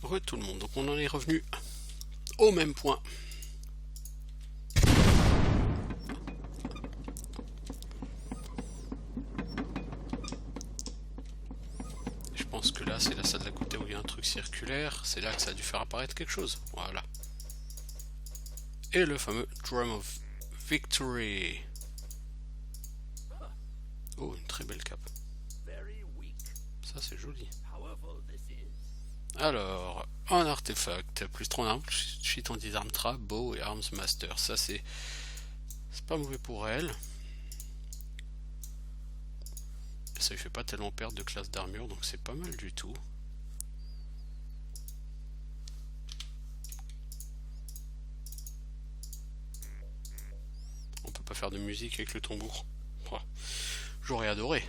Re tout le monde. Donc on en est revenu au même point. Je pense que là c'est la salle d'à côté où il y a un truc circulaire. C'est là que ça a dû faire apparaître quelque chose. Voilà. Et le fameux Drum of Victory. Oh, une très belle cape. Ça c'est joli. Alors, un artefact, plus 3 armes, cheat on disarm trap, bow et arms master. Ça c'est pas mauvais pour elle. Ça lui fait pas tellement perdre de classe d'armure, donc c'est pas mal du tout. On peut pas faire de musique avec le tambour. Oh, j'aurais adoré.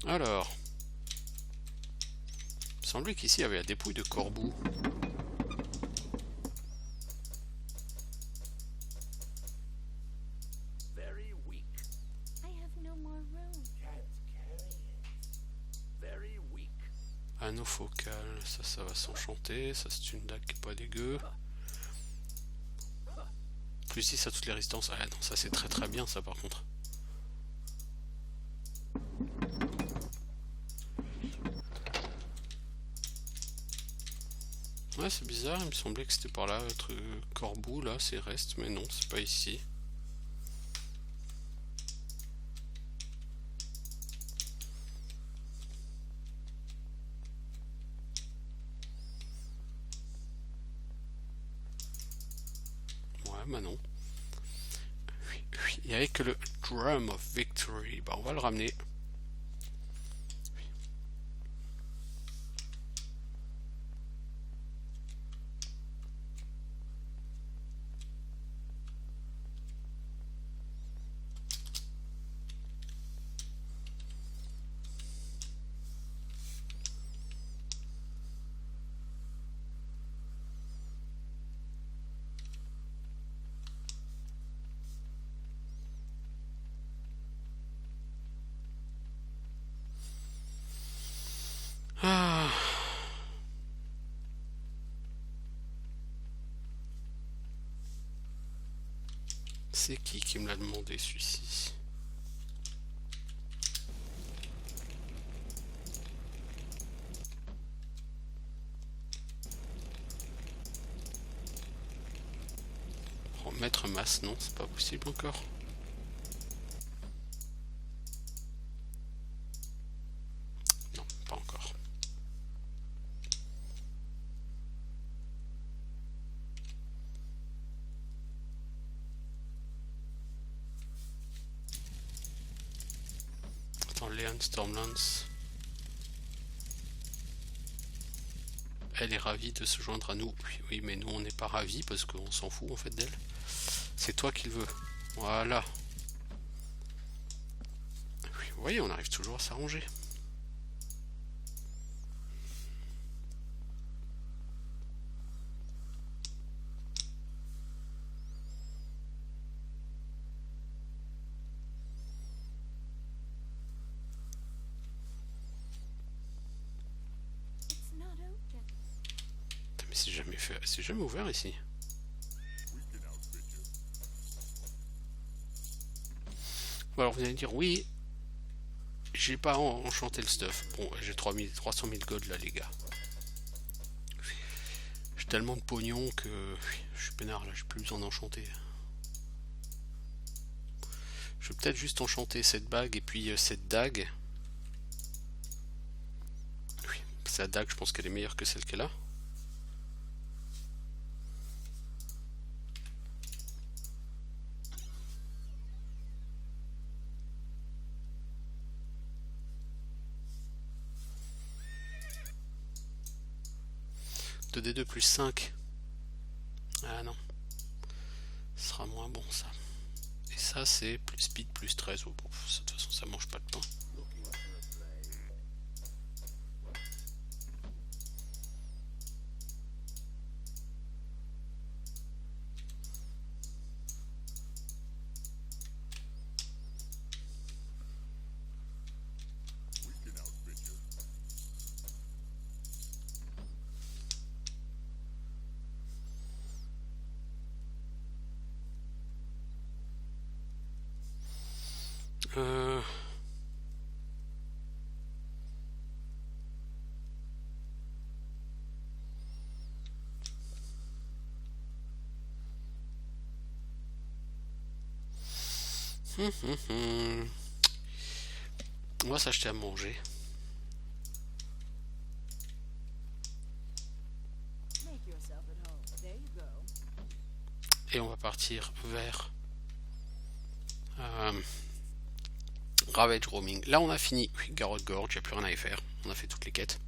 Alors, il semblait qu'ici il y avait la dépouille de corbeau. Anneau focal, ça va s'enchanter. Ça c'est une dague qui est pas dégueu. Plus 6 à toutes les résistances. Ah non, ça c'est très très bien ça par contre. Ouais, c'est bizarre, il me semblait que c'était par là, être corbeau, là, c'est reste, mais non, c'est pas ici. Ouais, bah non. Il n'y avait que le Drum of Victory. Bah, on va le ramener. Ah. C'est qui me l'a demandé celui-ci? Remettre masse, non, c'est pas possible encore. Non, pas encore. Attends, Leon Stormlands. Elle est ravie de se joindre à nous. Oui, mais nous on n'est pas ravis parce qu'on s'en fout en fait d'elle. C'est toi qui le veux. Voilà. Oui, vous voyez, on arrive toujours à s'arranger. Mais c'est jamais ouvert ici. Bon, alors vous allez dire oui, j'ai pas enchanté le stuff. Bon, j'ai 300 000 gold là les gars. J'ai tellement de pognon que je suis peinard là, j'ai plus besoin d'enchanter. Je vais peut-être juste enchanter cette bague et puis cette dague. Oui, cette dague je pense qu'elle est meilleure que celle qu'elle a. Deux d 2 plus 5. Ah non. Ce sera moins bon ça. Et ça c'est plus speed plus 13. Oh, bon, de toute façon ça mange pas de pain. Euh... On va s'acheter à manger. Et on va partir vers Ravage Roaming. Là on a fini Garrote Gorge, il n'y a plus rien à y faire. On a fait toutes les quêtes.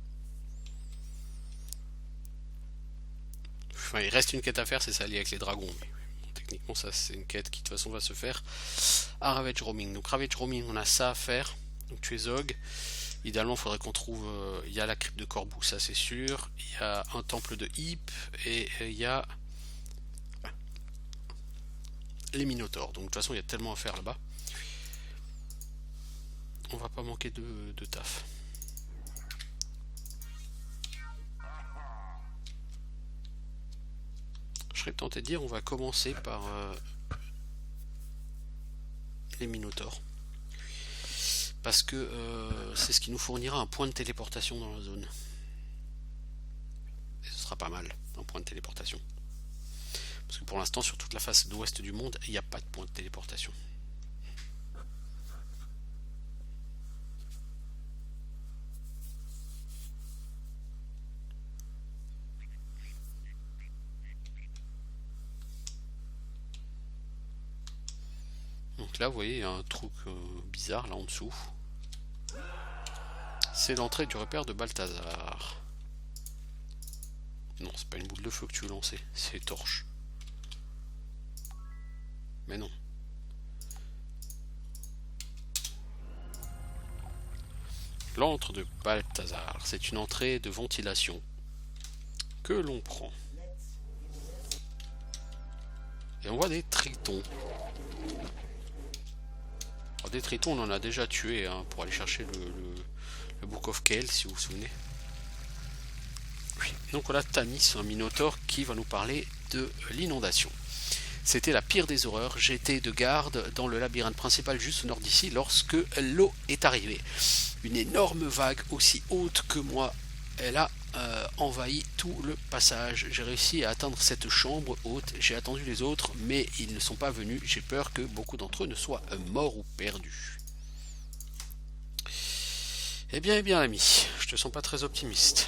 Enfin, il reste une quête à faire, c'est ça lié avec les dragons. Mais bon, techniquement ça c'est une quête qui de toute façon va se faire à Ravage Roaming. Donc Ravage Roaming, on a ça à faire. Donc tu es Zog. Idéalement il faudrait qu'on trouve... il y a la crypte de Corbu, ça c'est sûr. Il y a un temple de Hip. Et il y a... les Minotaures. Donc de toute façon il y a tellement à faire là-bas. On va pas manquer de taf. Je serais tenté de dire on va commencer par les Minotaures. Parce que c'est ce qui nous fournira un point de téléportation dans la zone. Et ce sera pas mal, un point de téléportation. Parce que pour l'instant, sur toute la face d'ouest du monde, il n'y a pas de point de téléportation. Donc là, vous voyez, il y a un truc bizarre là en dessous. C'est l'entrée du repère de Balthazar. Non, c'est pas une boule de feu que tu veux lancer, c'est une torche. Mais non. L'antre de Balthazar, c'est une entrée de ventilation que l'on prend. Et on voit des tritons. Alors, des tritons, on en a déjà tué hein, pour aller chercher le Book of Kael, si vous vous souvenez. Oui. Donc voilà Tamis, un minotaure qui va nous parler de l'inondation. C'était la pire des horreurs. J'étais de garde dans le labyrinthe principal juste au nord d'ici lorsque l'eau est arrivée. Une énorme vague aussi haute que moi, elle a envahi tout le passage. J'ai réussi à atteindre cette chambre haute. J'ai attendu les autres, mais ils ne sont pas venus. J'ai peur que beaucoup d'entre eux ne soient morts ou perdus. Eh bien, l'ami, je te sens pas très optimiste.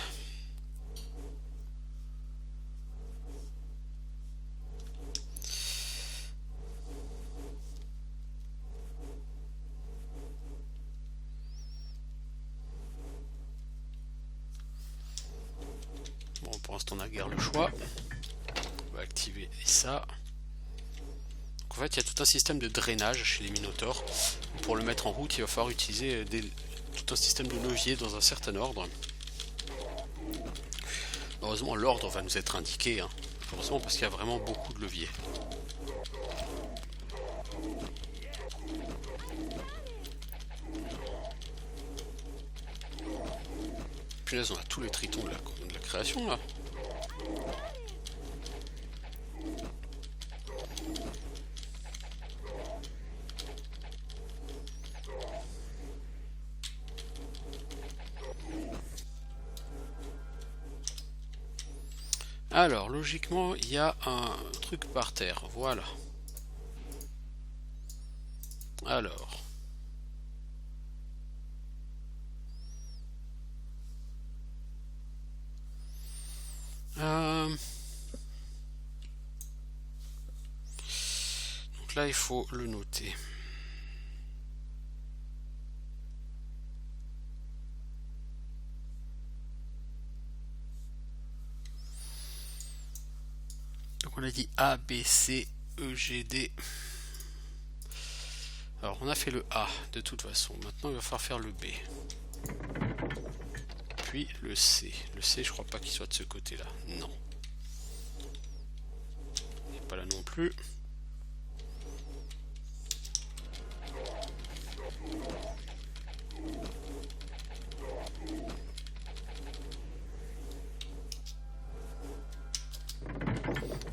Bon, pour l'instant, on n'a guère le choix. On va activer ça. Donc, en fait, il y a tout un système de drainage chez les minotaures. Pour le mettre en route, il va falloir utiliser tout un système de levier dans un certain ordre. Heureusement, l'ordre va nous être indiqué. Hein. Heureusement, parce qu'il y a vraiment beaucoup de leviers. Punaise, on a tous les tritons de la création là. Alors, logiquement, il y a un truc par terre. Voilà. Alors. Donc là, il faut le noter. Donc on a dit A, B, C, E, G, D. Alors on a fait le A de toute façon. Maintenant il va falloir faire le B. Puis le C. Le C je crois pas qu'il soit de ce côté là. Non. Il n'est pas là non plus.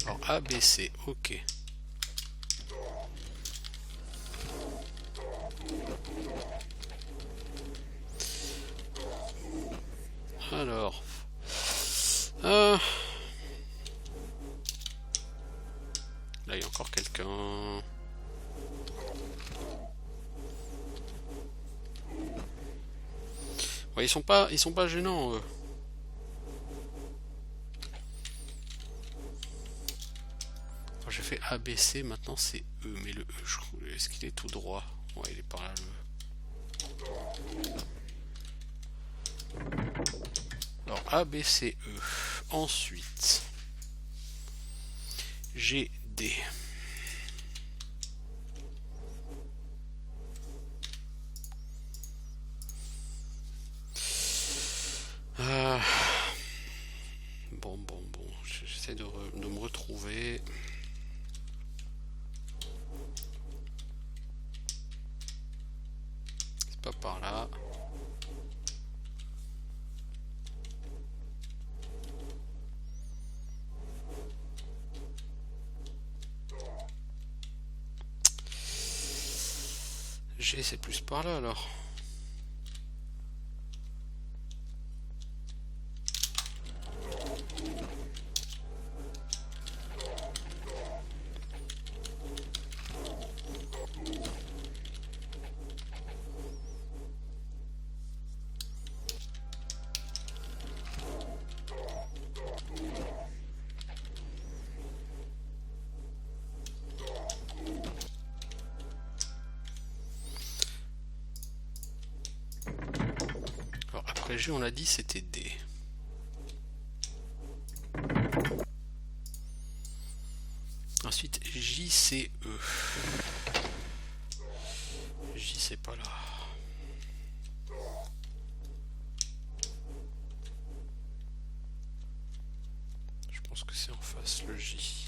Alors A, B, C, ok. Alors. Là, il y a encore quelqu'un. Ouais, ils sont pas gênants, eux. J'ai fait ABC, maintenant c'est E, mais le E, est-ce qu'il est tout droit? Ouais, il est par là, le E. Alors, A, B, C, E. Ensuite, G, D. Bon. J'essaie de me retrouver. C'est pas par là. G, c'est plus par là alors. Alors après G, on a dit c'était D. Ensuite J, C, E. J, c'est pas là. Je pense que c'est en face le J.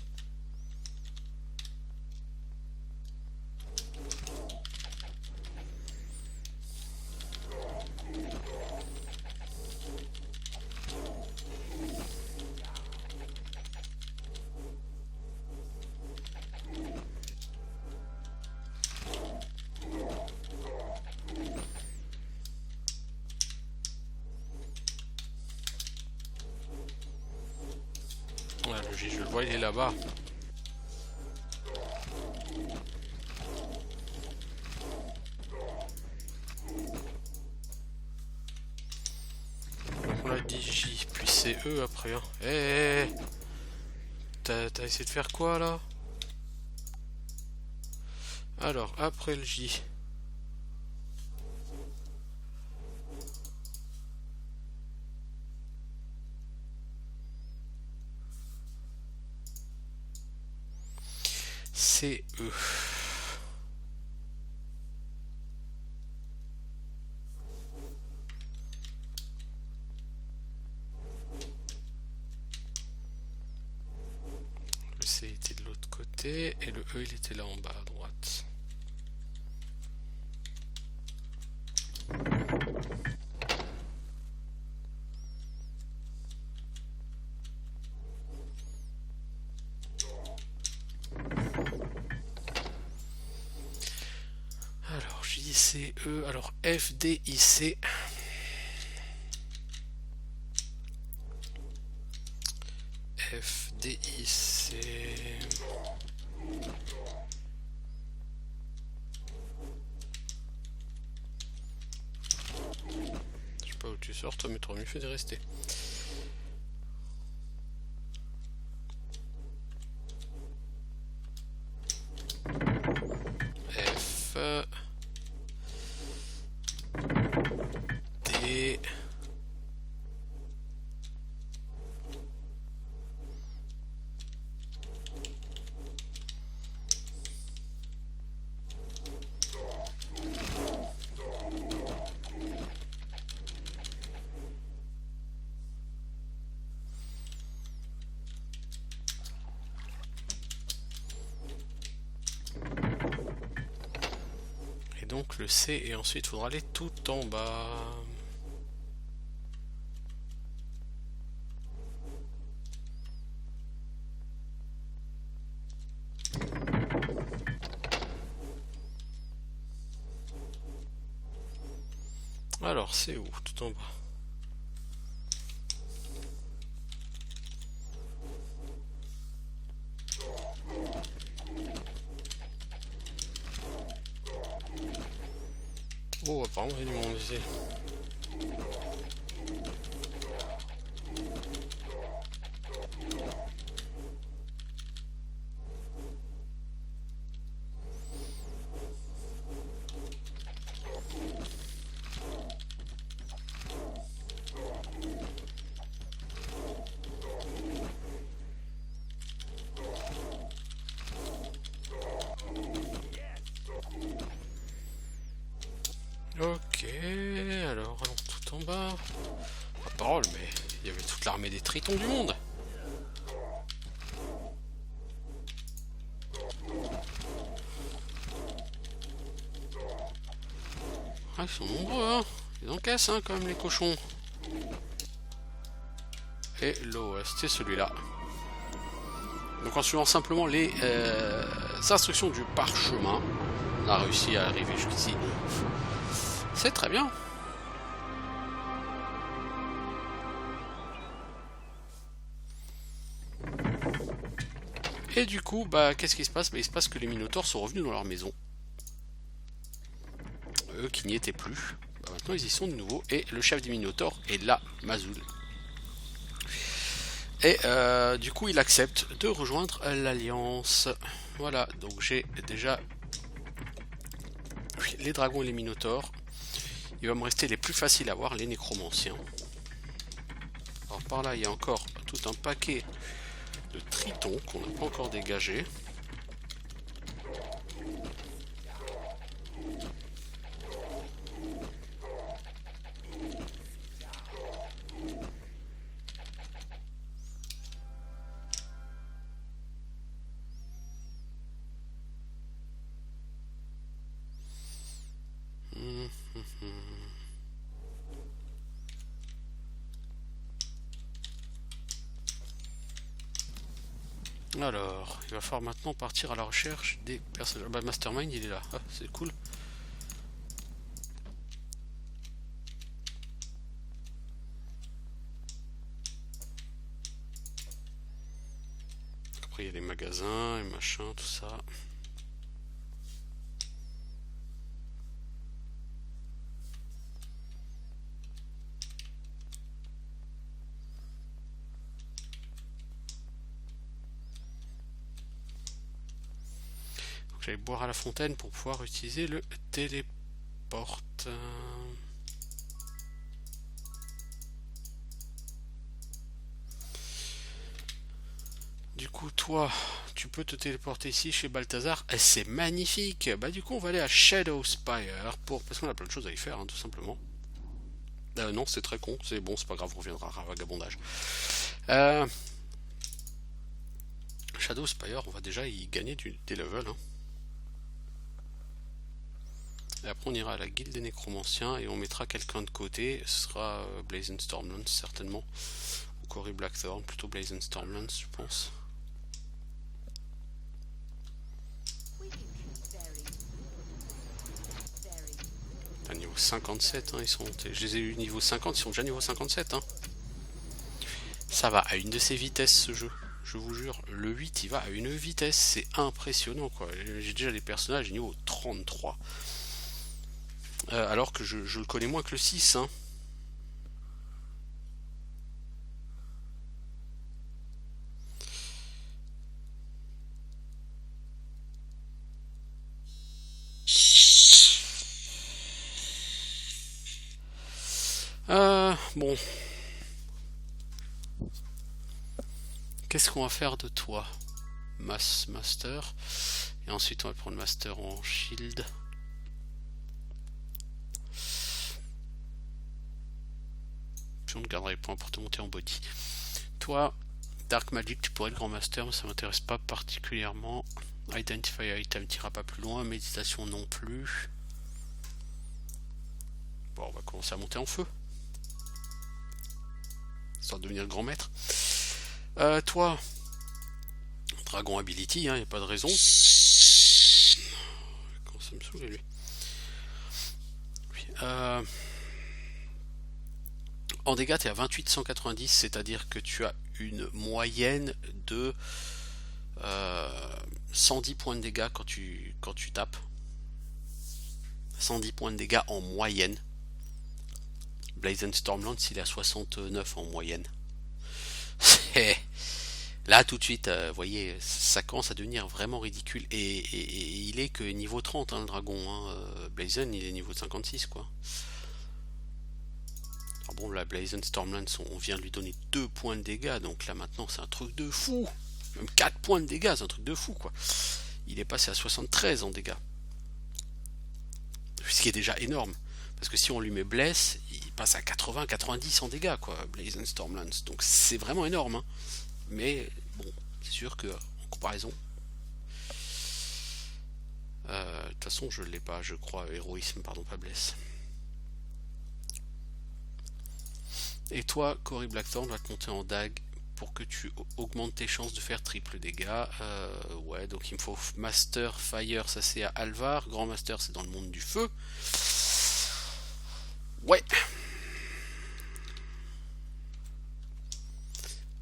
Ouais, le J, je le vois, il est là-bas. Donc on a dit J, puis c'est E après. Hein. T'as essayé de faire quoi là? Alors, après le J. C, E. Le C était de l'autre côté et le E il était là en bas à droite. Alors J, C, E, alors F, D, I, C. F, D, I, C. Je sais pas où tu sors toi, mais t'aurais mieux fait de rester. F, D. Donc le C et ensuite il faudra aller tout en bas. Alors c'est où tout en bas? Oh, apparemment il y a du monde ici. Ok, alors allons tout en bas. La parole, mais il y avait toute l'armée des tritons du monde. Ah, ils sont nombreux, hein. Ils encaissent, hein, quand même, les cochons. Et l'OS, c'est celui-là. Donc en suivant simplement les instructions du parchemin, on a réussi à arriver jusqu'ici. C'est très bien. Et du coup, bah, qu'est-ce qui se passe? Bah, il se passe que les Minotaures sont revenus dans leur maison. Eux qui n'y étaient plus. Bah, maintenant ils y sont de nouveau. Et le chef des Minotaures est là, Mazul. Et du coup il accepte de rejoindre l'Alliance. Voilà, donc j'ai déjà les dragons et les Minotaures. Il va me rester les plus faciles à voir, les nécromanciens. Alors par là il y a encore tout un paquet de tritons qu'on n'a pas encore dégagé. Alors, il va falloir maintenant partir à la recherche des personnages. Bah, Mastermind, il est là. Ah, c'est cool. Après, il y a les magasins et machin, tout ça. J'allais boire à la fontaine pour pouvoir utiliser le téléporte. Du coup, toi, tu peux te téléporter ici chez Balthazar. Et c'est magnifique. Bah du coup, on va aller à Shadowspire pour... Parce qu'on a plein de choses à y faire, hein, tout simplement. Non, c'est très con. C'est bon, c'est pas grave, on reviendra à vagabondage. Shadowspire, on va déjà y gagner des levels. Hein. Et après on ira à la guilde des nécromanciens et on mettra quelqu'un de côté. Ce sera Blazing Stormlands certainement. Ou Cory Blackthorn, plutôt Blazing Stormlands je pense. À niveau 57, hein, ils sont montés. Je les ai eu niveau 50, ils sont déjà niveau 57. Hein. Ça va à une de ces vitesses ce jeu. Je vous jure, le 8 il va à une vitesse, c'est impressionnant quoi. J'ai déjà les personnages niveau 33. Alors que je le connais moins que le 6. Hein. Bon. Qu'est-ce qu'on va faire de toi? Master. Et ensuite on va prendre Master en shield. Puis on te gardera les points pour te monter en body. Toi, Dark Magic, tu pourrais être Grand Master, mais ça m'intéresse pas particulièrement. Identify Item t'ira pas plus loin. Méditation non plus. Bon, on va commencer à monter en feu. Histoire de devenir grand maître. Toi, Dragon Ability, hein, y a pas de raison. Comment ça me saoule lui. En dégâts, tu es à 2890, c'est-à-dire que tu as une moyenne de 110 points de dégâts quand tu tapes. 110 points de dégâts en moyenne. Blazing Stormlands, il est à 69 en moyenne. Là, tout de suite, vous voyez, ça commence à devenir vraiment ridicule. Et il est que niveau 30, hein, le dragon. Hein. Blazon, il est niveau 56, quoi. Alors bon, là, Blazon Stormlands, on vient de lui donner 2 points de dégâts. Donc là, maintenant, c'est un truc de fou. Même 4 points de dégâts, c'est un truc de fou, quoi. Il est passé à 73 en dégâts. Ce qui est déjà énorme. Parce que si on lui met Bless, il passe à 80-90 en dégâts, quoi, Blazon Stormlands. Donc c'est vraiment énorme, hein. Mais bon, c'est sûr que en comparaison, de toute façon je l'ai pas, je crois, héroïsme, pardon, pas Bless. Et toi, Cory Blackthorn, va te monter en dague pour que tu augmentes tes chances de faire triple dégâts. Ouais, donc il me faut Master Fire, ça c'est à Alvar. Grand Master, c'est dans le monde du feu. Ouais.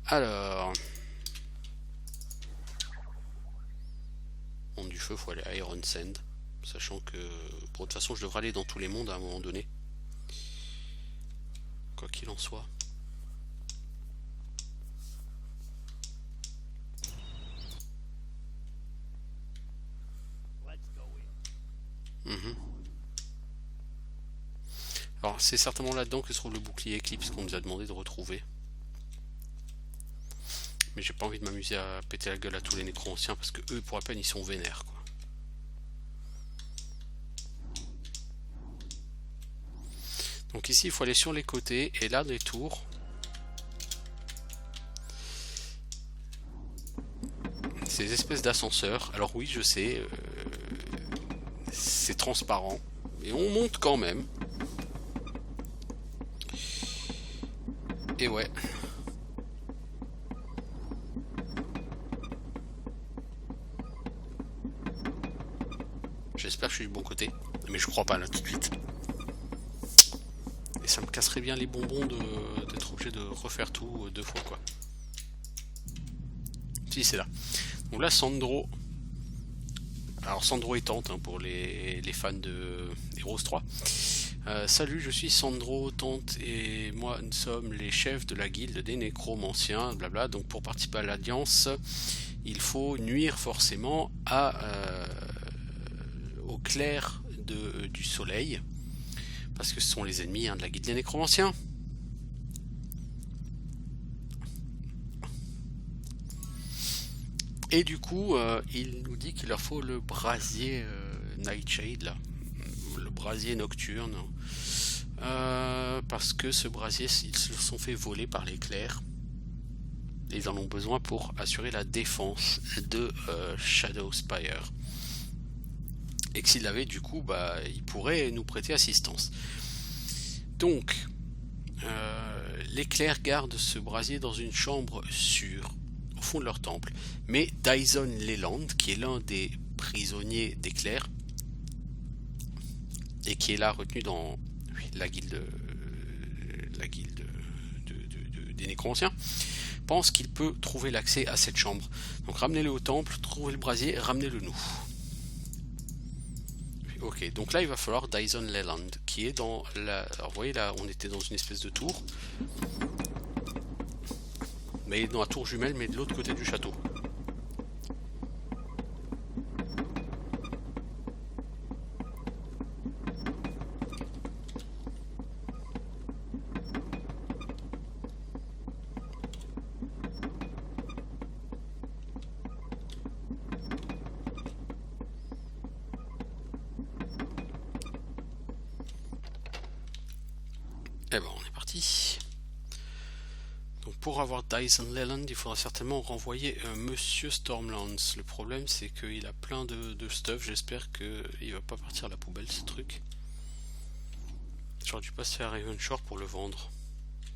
Alors, monde du feu, faut aller à Iron Sand, sachant que bon, de toute façon je devrais aller dans tous les mondes à un moment donné, quoi qu'il en soit. Alors c'est certainement là-dedans que se trouve le bouclier Eclipse qu'on nous a demandé de retrouver. Mais j'ai pas envie de m'amuser à péter la gueule à tous les nécro-anciens parce que eux, pour la peine, ils sont vénères, quoi. Donc ici, il faut aller sur les côtés et là, des tours. Ces espèces d'ascenseurs. Alors oui, je sais, c'est transparent, mais on monte quand même. Et ouais. J'espère que je suis du bon côté. Mais je crois pas là tout de suite. Et ça me casserait bien les bonbons d'être obligé de refaire tout 2 fois, quoi. Si, c'est là. Donc là, Sandro. Alors Sandro est tante, hein, pour les fans de Heroes 3. Salut, je suis Sandro, tante et moi nous sommes les chefs de la guilde des nécromanciens, blabla. Donc pour participer à l'alliance, il faut nuire forcément au clair du soleil, parce que ce sont les ennemis, hein, de la guilde des nécromanciens. Et du coup, il nous dit qu'il leur faut le brasier Nightshade, là, le brasier nocturne, parce que ce brasier, ils se le sont fait voler par l'éclair. Ils en ont besoin pour assurer la défense de Shadowspire. Et que s'il l'avait, du coup, bah, il pourrait nous prêter assistance. Donc, l'éclair garde ce brasier dans une chambre sûre, au fond de leur temple. Mais Dyson Leland, qui est l'un des prisonniers d'éclair, et qui est là retenu dans la guilde des nécromanciens, pense qu'il peut trouver l'accès à cette chambre. Donc ramenez-le au temple, trouvez le brasier, ramenez-le nous. Ok, donc là il va falloir Dyson Leland, qui est dans la... Alors vous voyez là, on était dans une espèce de tour, mais dans la tour jumelle, mais de l'autre côté du château. Et bon, on est parti. Donc pour avoir Dyson Leland, il faudra certainement renvoyer Monsieur Stormlands. Le problème, c'est qu'il a plein de stuff. J'espère qu'il va pas partir à la poubelle, ce truc. J'aurais dû passer à Ravenshore pour le vendre,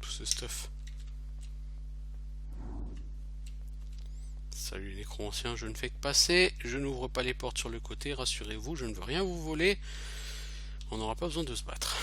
tout ce stuff. Salut les nécromanciens, je ne fais que passer. Je n'ouvre pas les portes sur le côté, rassurez-vous, je ne veux rien vous voler. On n'aura pas besoin de se battre.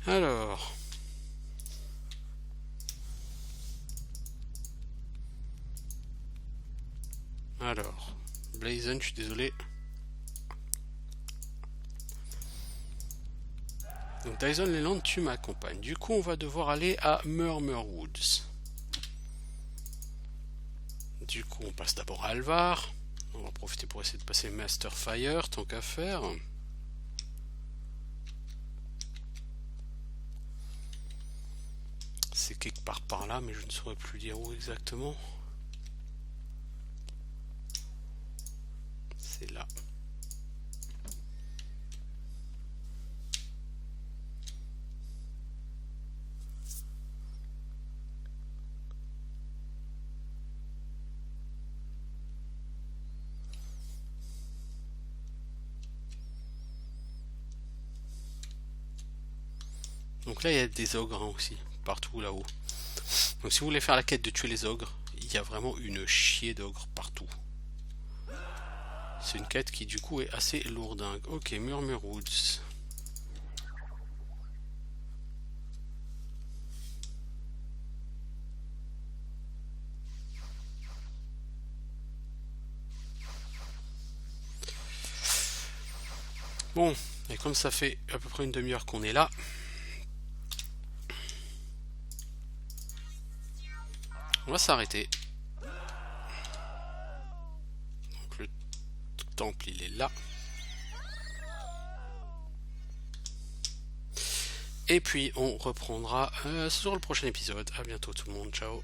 Alors... Blazon, je suis désolé. Donc Dyson Leland, tu m'accompagnes. Du coup, on va devoir aller à Murmur Woods. Du coup, on passe d'abord à Alvar. On va profiter pour essayer de passer Master Fire, tant qu'à faire. C'est quelque part par là, mais je ne saurais plus dire où exactement. C'est là. Donc là, il y a des ogres hein, aussi, partout là-haut. Donc si vous voulez faire la quête de tuer les ogres, il y a vraiment une chier d'ogres partout. C'est une quête qui du coup est assez lourdingue. Ok, Murmur Woods. Bon, et comme ça fait à peu près une demi-heure qu'on est là, on va s'arrêter. Donc le temple il est là. Et puis on reprendra sur le prochain épisode. A bientôt tout le monde, ciao.